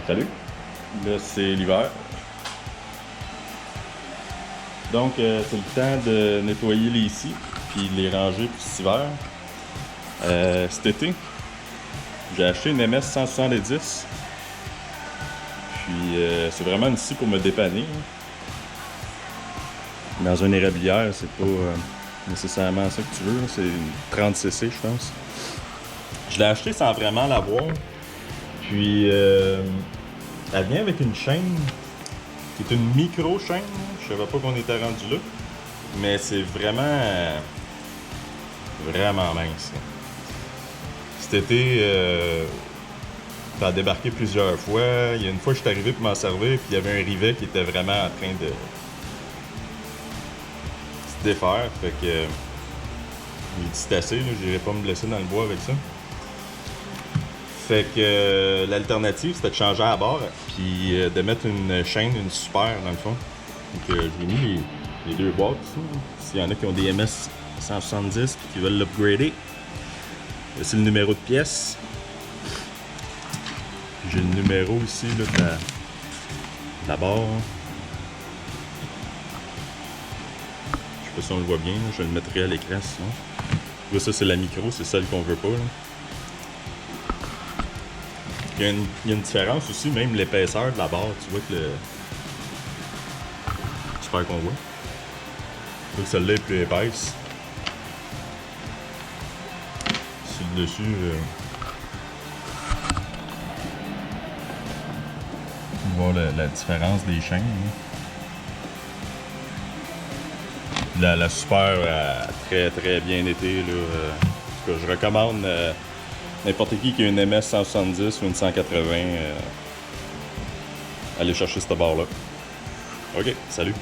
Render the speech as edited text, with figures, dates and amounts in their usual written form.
Salut! Là, c'est l'hiver. Donc, c'est le temps de nettoyer les scies puis les ranger pour cet hiver. Cet été, j'ai acheté une MS170. Puis, c'est vraiment une scie pour me dépanner. Dans une érablière, c'est pas nécessairement ça que tu veux. C'est une 30cc, je pense. Je l'ai acheté sans vraiment l'avoir. Puis, elle vient avec une chaîne qui est une micro-chaîne. Je savais pas qu'on était rendu là. Mais c'est vraiment mince. Cet été, ça a débarqué plusieurs fois. Il y a une fois que je suis arrivé pour m'en servir, puis il y avait un rivet qui était vraiment en train de se défaire. Fait que j'ai dit c'est assez, j'irai pas me blesser dans le bois avec ça. Fait que l'alternative, c'était de changer à bord, puis de mettre une chaîne, une super dans le fond. Donc j'ai mis les deux boîtes ici. S'il y en a qui ont des MS 170 et qui veulent l'upgrader, c'est le numéro de pièce. J'ai le numéro ici là, de la barre. Je sais pas si on le voit bien, là. Je le mettrai à l'écran sinon. Là, ça c'est la micro, c'est celle qu'on veut pas. Là. Il y a une différence aussi, même l'épaisseur de la barre, tu vois que le... J'espère qu'on voit. Tu vois que celle-là est plus épaisse. Sur le dessus, on voit la différence des chaînes. La super a très bien été. Là. En tout cas, je recommande n'importe qui a une MS 170 ou une 180, aller chercher cette barre-là. Ok, salut!